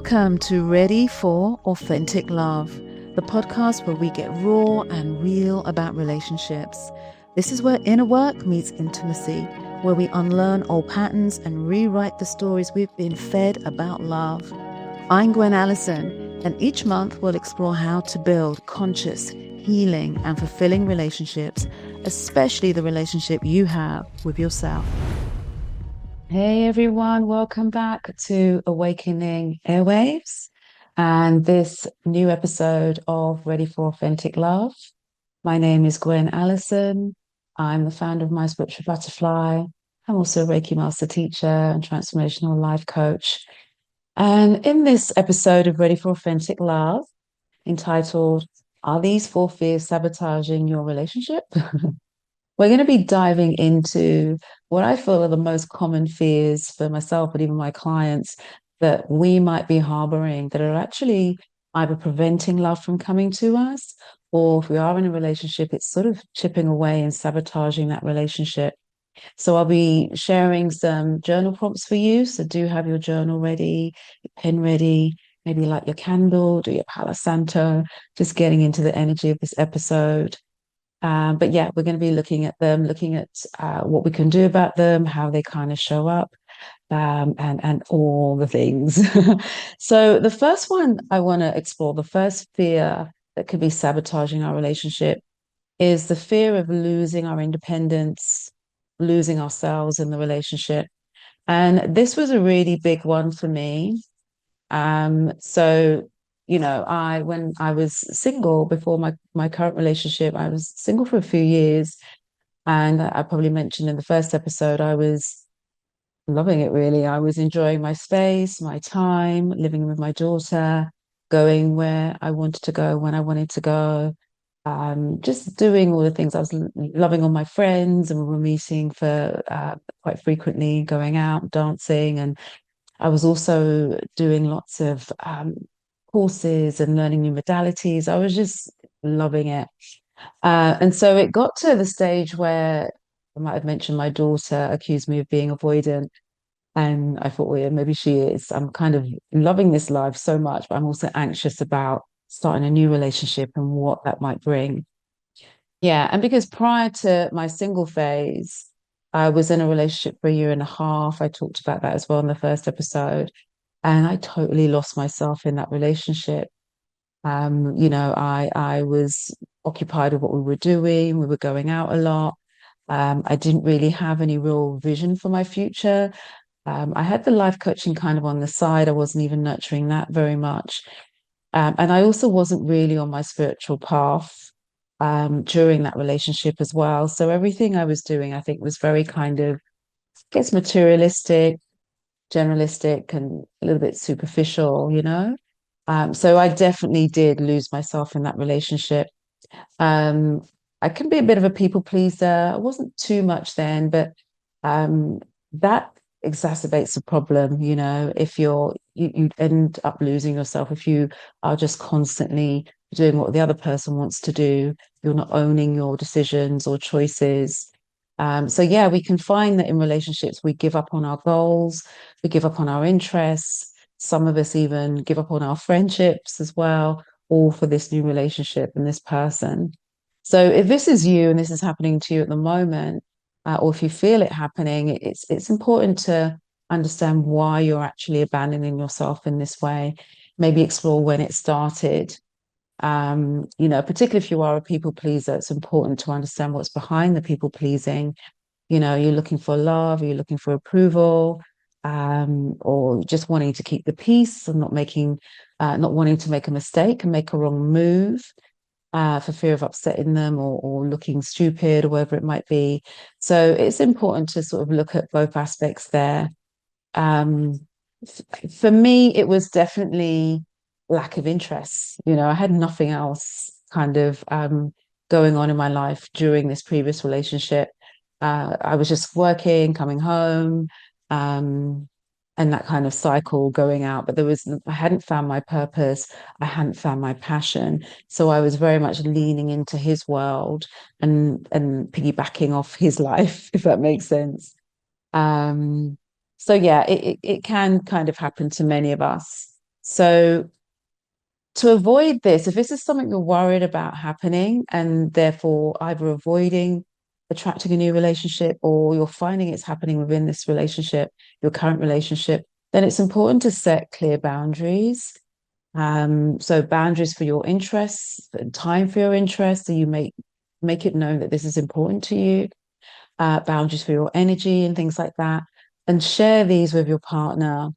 Welcome to Ready for Authentic Love, the podcast where we get raw and real about relationships. This is where inner work meets intimacy, where we unlearn old patterns and rewrite the stories we've been fed about love. I'm Gwen Allison, and each month we'll explore how to build conscious, healing, and fulfilling relationships, especially the relationship you have with yourself. Hey everyone, welcome back to Awakening Airwaves and this new episode of Ready for Authentic Love. My name is Gwen Allison. I'm the founder of My Spiritual Butterfly. I'm also a Reiki Master Teacher and Transformational Life Coach. And in this episode of Ready for Authentic Love, entitled, Are These Four Fears Sabotaging Your Relationship? We're going to be diving into what I feel are the most common fears for myself, but even my clients, that we might be harboring that are actually either preventing love from coming to us, or if we are in a relationship, it's sort of chipping away and sabotaging that relationship. So I'll be sharing some journal prompts for you. So do have your journal ready, your pen ready, maybe light your candle, do your Palo Santo, just getting into the energy of this episode. But yeah, we're going to be looking at them, looking at what we can do about them, how they kind of show up, and all the things. So the first one I want to explore, the first fear that could be sabotaging our relationship, is the fear of losing our independence, losing ourselves in the relationship. And this was a really big one for me. So when I was single before my current relationship, I was single for a few years. And I probably mentioned in the first episode, I was loving it really. I was enjoying my space, my time, living with my daughter, going where I wanted to go, when I wanted to go, just doing all the things. I was loving all my friends, and we were meeting for quite frequently, going out, dancing. And I was also doing lots of courses and learning new modalities. I was just loving it. And so it got to the stage where I might have mentioned my daughter accused me of being avoidant. And I thought, well, yeah, maybe she is. I'm kind of loving this life so much, but I'm also anxious about starting a new relationship and what that might bring. Yeah. And because prior to my single phase, I was in a relationship for a year and a half. I talked about that as well in the first episode. And I totally lost myself in that relationship. I was occupied with what we were doing. We were going out a lot. I didn't really have any real vision for my future. I had the life coaching kind of on the side. I wasn't even nurturing that very much. And I also wasn't really on my spiritual path during that relationship as well. So everything I was doing, I think, was very kind of, I guess, materialistic, generalistic, and a little bit superficial. So I definitely did lose myself in that relationship. Um, I can be a bit of a people pleaser. I wasn't too much then, but that exacerbates the problem. If you end up losing yourself if you are just constantly doing what the other person wants to do. You're not owning your decisions or choices. So yeah, we can find that in relationships we give up on our goals, we give up on our interests. Some of us even give up on our friendships as well, all for this new relationship and this person. So if this is you and this is happening to you at the moment, or if you feel it happening, it's important to understand why you're actually abandoning yourself in this way. Maybe explore when it started. Particularly if you are a people pleaser, it's important to understand what's behind the people pleasing. You're looking for love, you're looking for approval, or just wanting to keep the peace and not wanting to make a mistake and make a wrong move for fear of upsetting them or looking stupid or whatever it might be. So it's important to sort of look at both aspects there. Um, for me, it was definitely lack of interest. I had nothing else kind of going on in my life during this previous relationship. I was just working, coming home, um, and that kind of cycle going out. But I hadn't found my purpose. I hadn't found my passion. So I was very much leaning into his world and piggybacking off his life, if that makes sense. So yeah, it can kind of happen to many of us. So to avoid this, if this is something you're worried about happening and therefore either avoiding attracting a new relationship or you're finding it's happening within this relationship, your current relationship, then it's important to set clear boundaries. So boundaries for your interests, time for your interests, so you make it known that this is important to you, boundaries for your energy and things like that, and share these with your partner.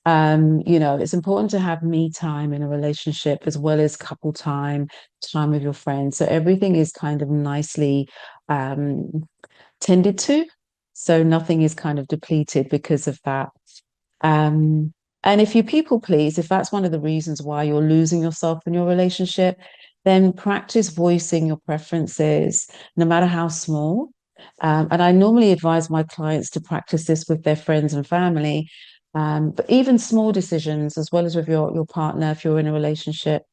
It's important to have me time in a relationship as well as couple time, time with your friends. So everything is kind of nicely um, tended to. So nothing is kind of depleted because of that. Um, and if you people please, if that's one of the reasons why you're losing yourself in your relationship, then practice voicing your preferences, no matter how small. And I normally advise my clients to practice this with their friends and family. But even small decisions, as well as with your partner, if you're in a relationship,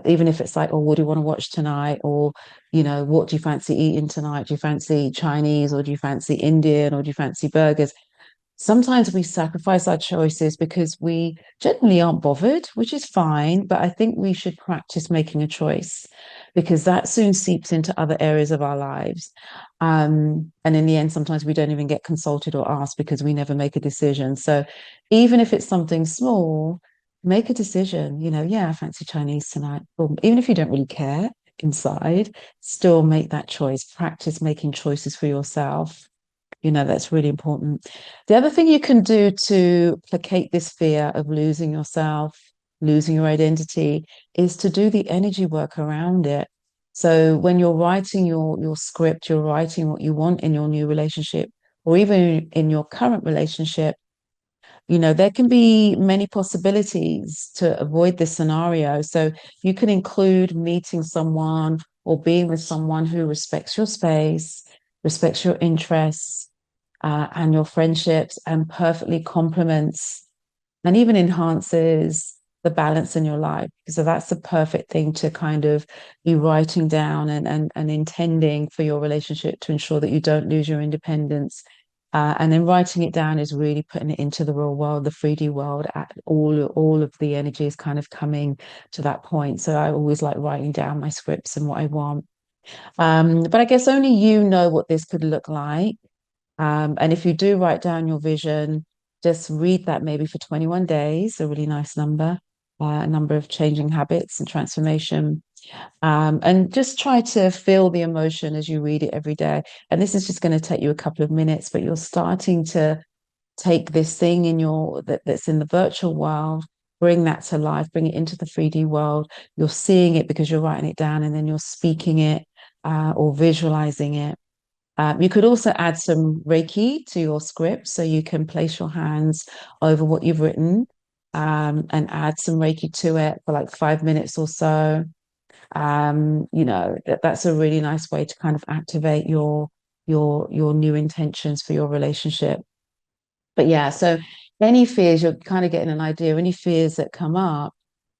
even if it's like, oh, what do you want to watch tonight? Or, what do you fancy eating tonight? Do you fancy Chinese or do you fancy Indian or do you fancy burgers? Sometimes we sacrifice our choices because we generally aren't bothered, which is fine. But I think we should practice making a choice because that soon seeps into other areas of our lives. And in the end, sometimes we don't even get consulted or asked because we never make a decision. So even if it's something small, make a decision. Yeah, I fancy Chinese tonight. Or even if you don't really care inside, still make that choice. Practice making choices for yourself. That's really important. The other thing you can do to placate this fear of losing yourself, losing your identity, is to do the energy work around it. So when you're writing your script, you're writing what you want in your new relationship, or even in your current relationship, there can be many possibilities to avoid this scenario. So you can include meeting someone or being with someone who respects your space, respects your interests, and your friendships and perfectly complements and even enhances the balance in your life. So that's the perfect thing to kind of be writing down and intending for your relationship to ensure that you don't lose your independence. And then writing it down is really putting it into the real world, the 3D world. All of the energy is kind of coming to that point. So I always like writing down my scripts and what I want. But I guess only you know what this could look like. And if you do write down your vision, just read that maybe for 21 days, a really nice number, a number of changing habits and transformation. And just try to feel the emotion as you read it every day. And this is just going to take you a couple of minutes, but you're starting to take this thing that's in the virtual world, bring that to life, bring it into the 3D world. You're seeing it because you're writing it down and then you're speaking it or visualizing it. You could also add some Reiki to your script. So you can place your hands over what you've written and add some Reiki to it for like 5 minutes or so. That's a really nice way to kind of activate your new intentions for your relationship. But yeah, so any fears, you're kind of getting an idea, any fears that come up,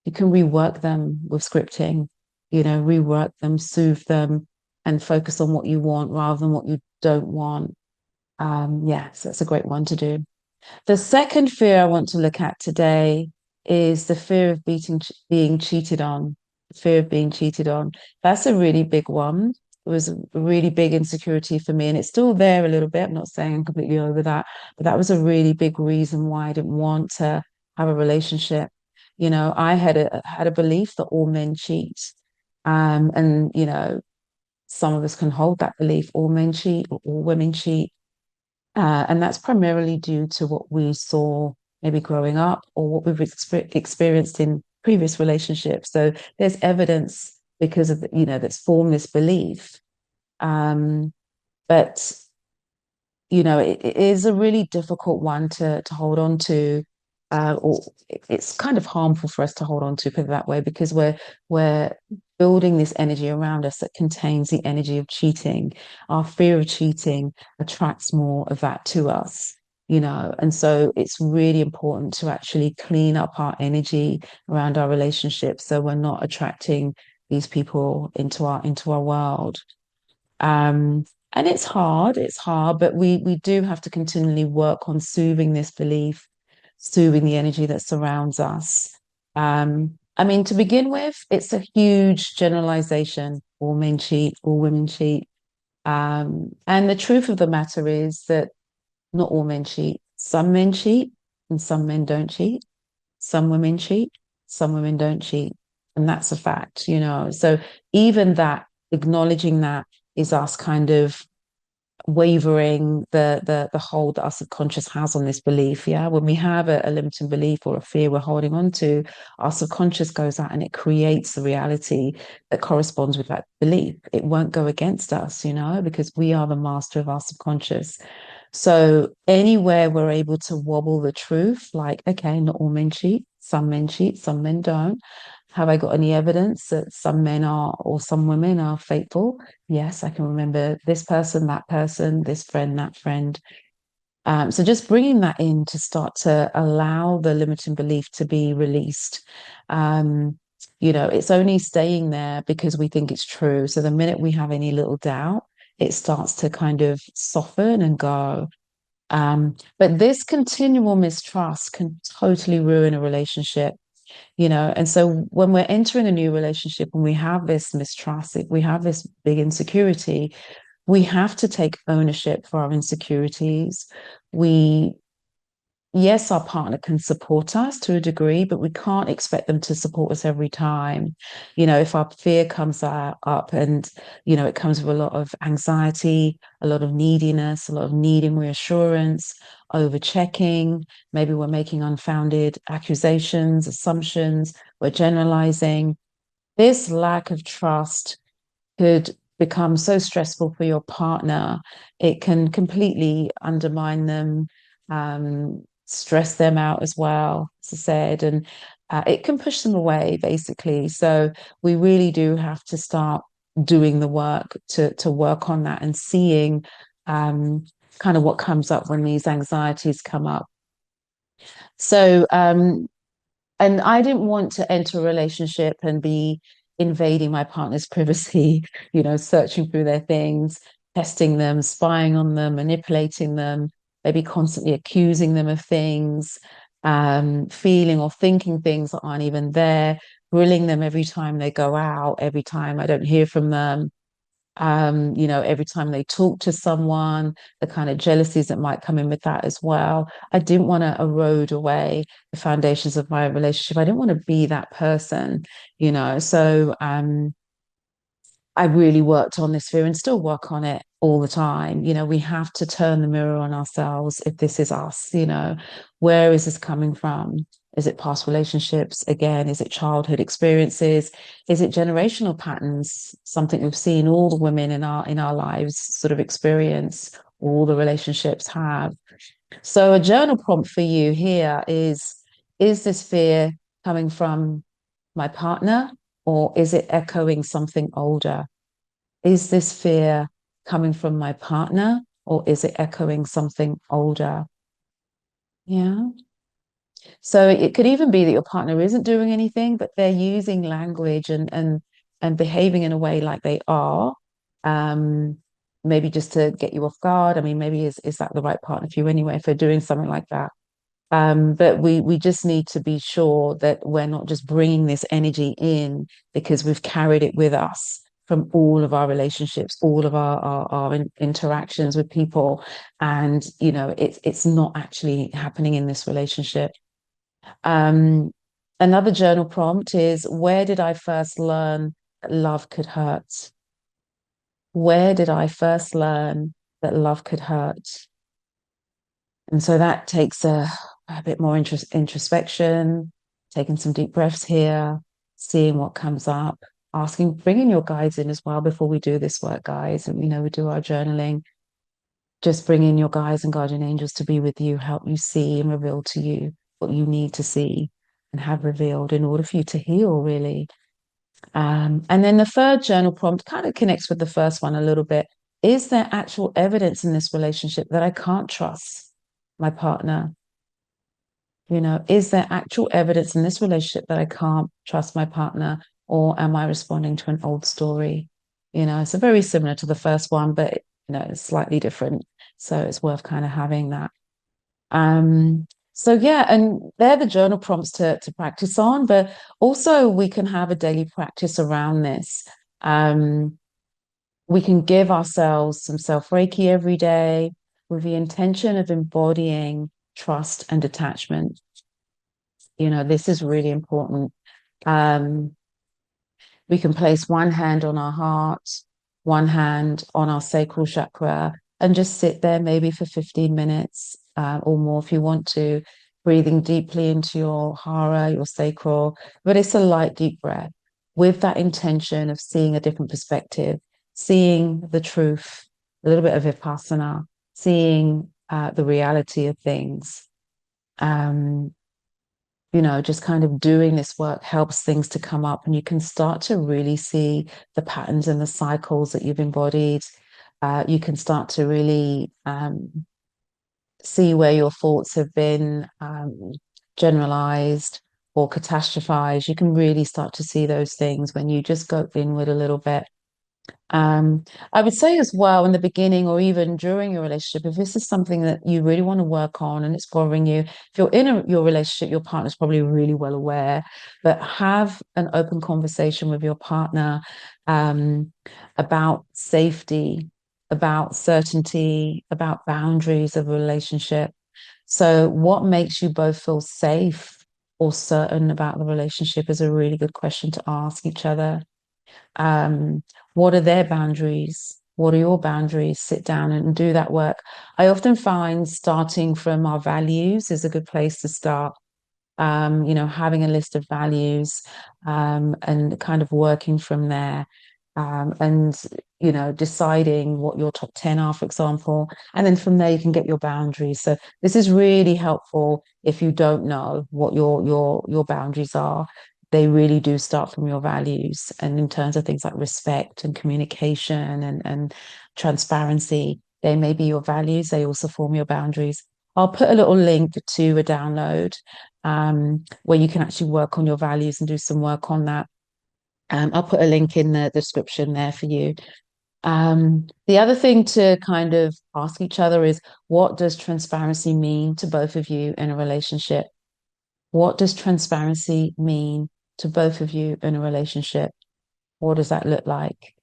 you can rework them with scripting, rework them, soothe them, and focus on what you want rather than what you don't want. Yeah, so that's a great one to do. The second fear I want to look at today is the fear of being cheated on, fear of being cheated on. That's a really big one. It was a really big insecurity for me, and it's still there a little bit. I'm not saying I'm completely over that, but that was a really big reason why I didn't want to have a relationship. I had a belief that all men cheat. And some of us can hold that belief, all men cheat or all women cheat. And that's primarily due to what we saw maybe growing up or what we've experienced in previous relationships. So there's evidence because of, that's formed this belief. Um, but it is a really difficult one to hold on to, or it's kind of harmful for us to hold on to, put it that way, because we're building this energy around us that contains the energy of cheating. Our fear of cheating attracts more of that to us. And so it's really important to actually clean up our energy around our relationships so we're not attracting these people into our world. Um, and it's hard, but we do have to continually work on soothing this belief, soothing the energy that surrounds us. I mean, to begin with, it's a huge generalization. All men cheat, all women cheat. And the truth of the matter is that not all men cheat. Some men cheat and some men don't cheat. Some women cheat, some women don't cheat. And that's a fact, you know. So even that, acknowledging that is us kind of wavering the hold that our subconscious has on this belief. Yeah, when we have a limiting belief or a fear we're holding on to, our subconscious goes out and it creates the reality that corresponds with that belief. It won't go against us, you know, because we are the master of our subconscious. So anywhere we're able to wobble the truth, like, okay, not all men cheat, some men don't. Have I got any evidence that some men are or some women are faithful? Yes, I can remember this person, that person, this friend, that friend. So just bringing that in to start to allow the limiting belief to be released. Um, you know, it's only staying there because we think it's true. So the minute we have any little doubt, it starts to kind of soften and go. But this continual mistrust can totally ruin a relationship, you know. And so when we're entering a new relationship and we have this mistrust, we have this big insecurity, we have to take ownership for our insecurities. We Yes, our partner can support us to a degree, but we can't expect them to support us every time. You know, if our fear comes up and, you know, it comes with a lot of anxiety, a lot of neediness, a lot of needing reassurance, over checking, maybe we're making unfounded accusations, assumptions, we're generalizing. This lack of trust could become so stressful for your partner. It can completely undermine them, stress them out as well, as I said, and it can push them away, basically. So we really do have to start doing the work to work on that and seeing kind of what comes up when these anxieties come up. So and I didn't want to enter a relationship and be invading my partner's privacy, you know, searching through their things, testing them, spying on them, manipulating them, maybe constantly accusing them of things, feeling or thinking things that aren't even there, grilling them every time they go out, every time I don't hear from them, you know, every time they talk to someone, the kind of jealousies that might come in with that as well. I didn't want to erode away the foundations of my relationship. I didn't want to be that person, you know. So I really worked on this fear and still work on it all the time. You know, we have to turn the mirror on ourselves if this is us, you know, where is this coming from? Is it past relationships? Again, is it childhood experiences? Is it generational patterns? Something we've seen all the women in our lives sort of experience, all the relationships have. So a journal prompt for you here is this fear coming from my partner, or is it echoing something older? Is this fear coming from my partner, or is it echoing something older? Yeah. So it could even be that your partner isn't doing anything, but they're using language and behaving in a way like they are, um, maybe just to get you off guard. I mean, maybe is that the right partner for you anyway, if they're doing something like that? But we just need to be sure that we're not just bringing this energy in because we've carried it with us from all of our relationships, all of our interactions with people, and you know it's not actually happening in this relationship. Um, Another journal prompt is, where did I first learn that love could hurt? Where did I first learn that love could hurt? And so that takes a bit more introspection, taking some deep breaths here, seeing what comes up, asking, bringing your guides in as well before we do this work, guys. And, you know, we do our journaling. Just bring in your guides and guardian angels to be with you, help you see and reveal to you what you need to see and have revealed in order for you to heal, really. And then the third journal prompt kind of connects with the first one a little bit. Is there actual evidence in this relationship that I can't trust my partner? You know, is there actual evidence in this relationship that I can't trust my partner, or am I responding to an old story? You know, it's very similar to the first one, but you know, it's slightly different. So it's worth kind of having that. Um, So yeah, and they're the journal prompts to practice on, but also we can have a daily practice around this. Um, we can give ourselves some self Reiki every day with the intention of embodying trust and detachment. This is really important. Um, we can place one hand on our heart, one hand on our sacral chakra, and just sit there maybe for 15 minutes or more if you want to, breathing deeply into your hara, your sacral. But it's a light, deep breath with that intention of seeing a different perspective, seeing the truth, a little bit of vipassana, seeing the reality of things. Um, just kind of doing this work helps things to come up, and you can start to really see the patterns and the cycles that you've embodied. You can start to really see where your thoughts have been generalized or catastrophized. You can really start to see those things when you just go inward a little bit. um, I would say as well in the beginning or even during your relationship, if this is something that you really want to work on and it's bothering you, if you're in your relationship, your partner's probably really well aware, but have an open conversation with your partner um, about safety, about certainty, about boundaries of a relationship. So, what makes you both feel safe or certain about the relationship is a really good question to ask each other. um, what are their boundaries? What are your boundaries? Sit down and do that work. I often find starting from our values is a good place to start. Having a list of values and kind of working from there. And deciding what your top 10 are, for example, and then from there you can get your boundaries. So this is really helpful if you don't know what your boundaries are. They really do start from your values. And in terms of things like respect and communication and transparency, they may be your values, they also form your boundaries. I'll put a little link to a download where you can actually work on your values and do some work on that. I'll put a link in the description there for you. The other thing to kind of ask each other is, what does transparency mean to both of you in a relationship? What does transparency mean to both of you in a relationship? What does that look like?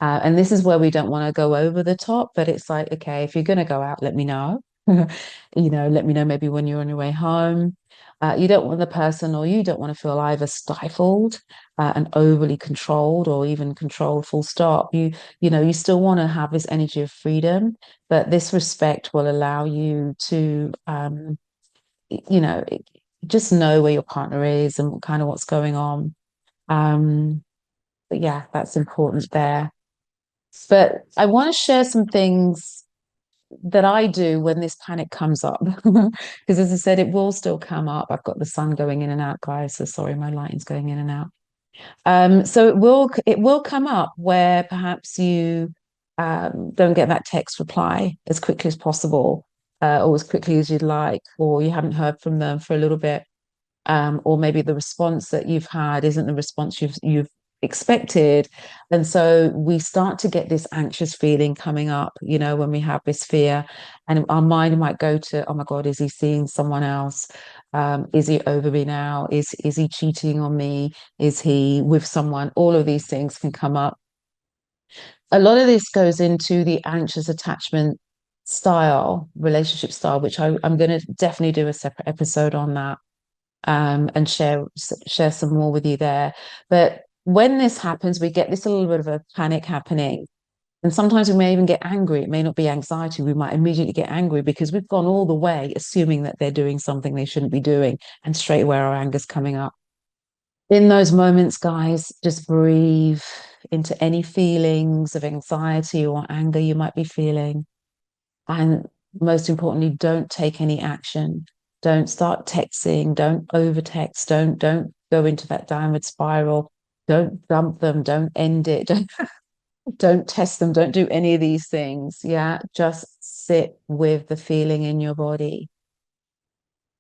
And this is where we don't want to go over the top, but it's like, okay, if you're going to go out, let me know. Let me know maybe when you're on your way home. You don't want the person, or you don't want to feel either stifled and overly controlled, or even controlled full stop. You still want to have this energy of freedom, but this respect will allow you to, you know, just know where your partner is and kind of what's going on. Um, but yeah, that's important there. But I want to share some things that I do when this panic comes up. Because as I said, it will still come up. I've got the sun going in and out, guys. So sorry, my lighting's going in and out. So it will come up where perhaps you don't get that text reply as quickly as possible, or as quickly as you'd like, or you haven't heard from them for a little bit, or maybe the response that you've had isn't the response you've expected. And so we start to get this anxious feeling coming up, when we have this fear, and our mind might go to, oh my God, is he seeing someone else? Is he over me now? Is he cheating on me? Is he with someone? All of these things can come up. A lot of this goes into the anxious attachment style, relationship style, which I'm going to definitely do a separate episode on that, and share some more with you there. But when this happens, we get this a little bit of a panic happening. And sometimes we may even get angry. It may not be anxiety. We might immediately get angry because we've gone all the way assuming that they're doing something they shouldn't be doing. And straight away our anger's coming up. In those moments, guys, just breathe into any feelings of anxiety or anger you might be feeling. And most importantly, don't take any action. Don't start texting. Don't over text. Don't go into that downward spiral. Don't dump them. Don't end it. Don't test them. Don't do any of these things. Yeah. Just sit with the feeling in your body.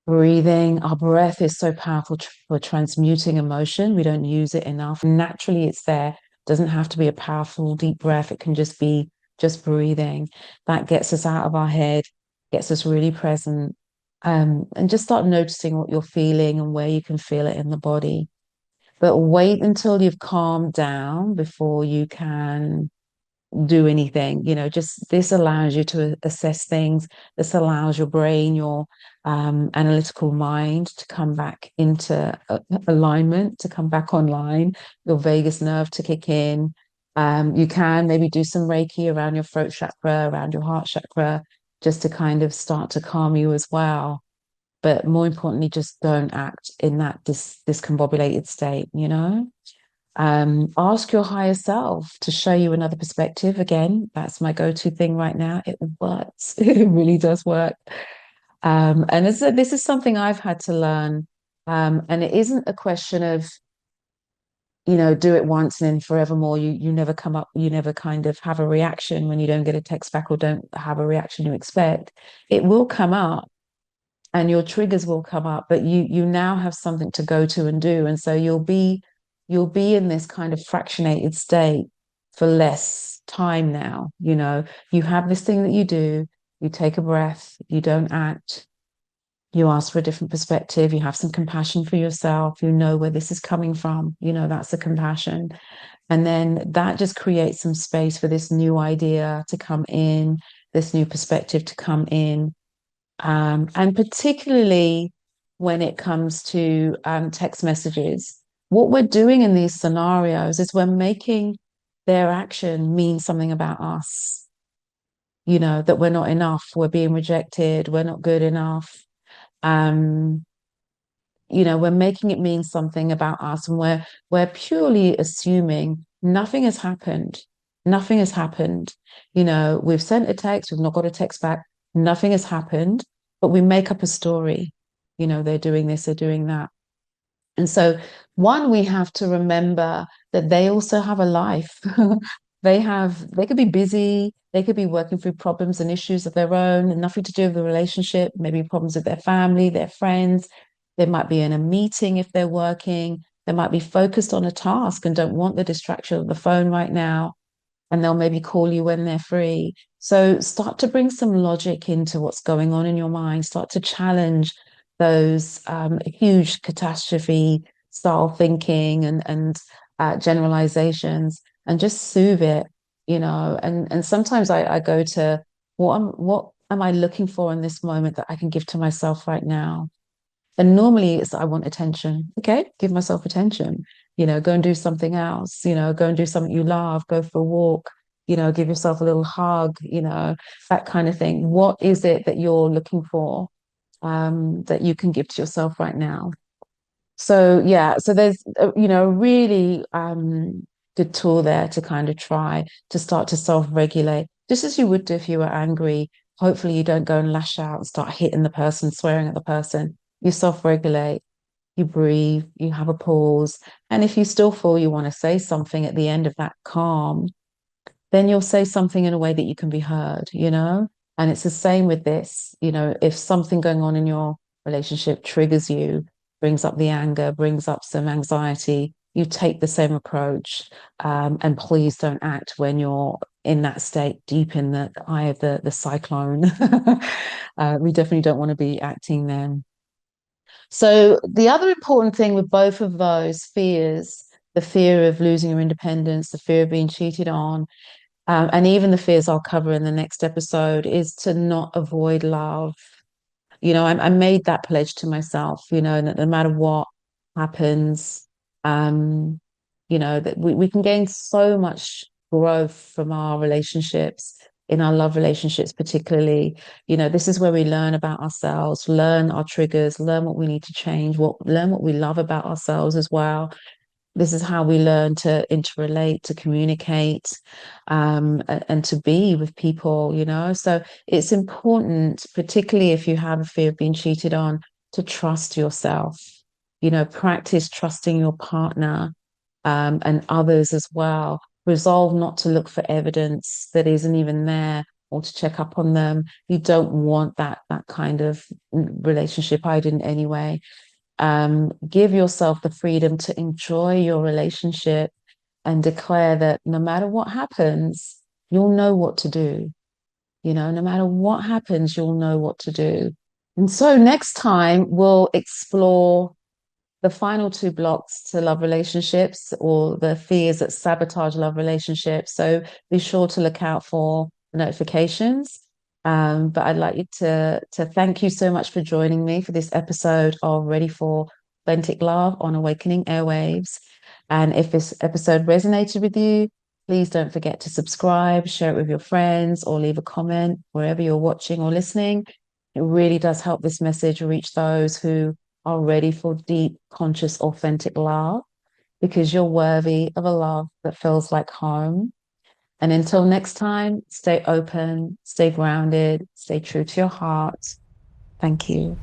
Breathing. Our breath is so powerful for transmuting emotion. We don't use it enough. Naturally, it's there. It doesn't have to be a powerful, deep breath. It can just be just breathing. That gets us out of our head, gets us really present. And just start noticing what you're feeling and where you can feel it in the body. But wait until you've calmed down before you can do anything. Just this allows you to assess things. This allows your brain, your analytical mind to come back into alignment, to come back online, your vagus nerve to kick in. You can maybe do some Reiki around your throat chakra, around your heart chakra, just to kind of start to calm you as well. But more importantly, just don't act in that discombobulated state. Ask your higher self to show you another perspective. Again, that's my go-to thing right now. It works. It really does work. And this is something I've had to learn. And it isn't a question of, do it once and then forevermore. You never come up, you never kind of have a reaction when you don't get a text back or don't have a reaction you expect. It will come up and your triggers will come up, but you now have something to go to and do. And so you'll be in this kind of fractionated state for less time now. You have this thing that you do, you take a breath, you don't act, you ask for a different perspective, you have some compassion for yourself, you know where this is coming from, that's the compassion. And then that just creates some space for this new idea to come in, this new perspective to come in. And particularly when it comes to text messages, what we're doing in these scenarios is we're making their action mean something about us, that we're not enough, we're being rejected, we're not good enough. Um, we're making it mean something about us, and we're purely assuming nothing has happened. Nothing has happened. We've sent a text, we've not got a text back, nothing has happened, but we make up a story. They're doing this, they're doing that. And so, one, we have to remember that they also have a life. They could be busy, they could be working through problems and issues of their own, and nothing to do with the relationship, maybe problems with their family, their friends. They might be in a meeting if they're working. They might be focused on a task and don't want the distraction of the phone right now, and they'll maybe call you when they're free. So start to bring some logic into what's going on in your mind. Start to challenge those huge catastrophe style thinking and generalizations, and just soothe it. And sometimes I go to what am I looking for in this moment that I can give to myself right now? And normally it's I want attention. Okay, give myself attention. Go and do something else. Go and do something you love. Go for a walk. Give yourself a little hug. That kind of thing. What is it that you're looking for that you can give to yourself right now? So yeah, so there's a really good tool there to kind of try to start to self-regulate, just as you would do if you were angry. Hopefully you don't go and lash out and start hitting the person, swearing at the person. You self-regulate, you breathe, you have a pause. And if you still feel you want to say something at the end of that calm, then you'll say something in a way that you can be heard. And it's the same with this. If something going on in your relationship triggers you, brings up the anger, brings up some anxiety, you take the same approach. And please don't act when you're in that state, deep in the eye of the cyclone. We definitely don't want to be acting then. So the other important thing with both of those fears, the fear of losing your independence, the fear of being cheated on, and even the fears I'll cover in the next episode, is to not avoid love. I made that pledge to myself, no matter what happens, um, that we can gain so much growth from our relationships, in our love relationships, particularly. This is where we learn about ourselves, learn our triggers, learn what we need to change, learn what we love about ourselves as well. This is how we learn to interrelate, to communicate, and to be with people. So it's important, particularly if you have a fear of being cheated on, to trust yourself. Practice trusting your partner, and others as well. Resolve not to look for evidence that isn't even there, or to check up on them. You don't want that kind of relationship. I didn't anyway. Give yourself the freedom to enjoy your relationship, and declare that no matter what happens, you'll know what to do. No matter what happens, you'll know what to do. And so next time we'll explore the final two blocks to love relationships, or the fears that sabotage love relationships. So be sure to look out for notifications. But I'd like you to thank you so much for joining me for this episode of Ready for Authentic Love on Awakening Airwaves. And if this episode resonated with you, please don't forget to subscribe, share it with your friends, or leave a comment wherever you're watching or listening. It really does help this message reach those who are ready for deep, conscious, authentic love, because you're worthy of a love that feels like home. And until next time, stay open, stay grounded, stay true to your heart. Thank you.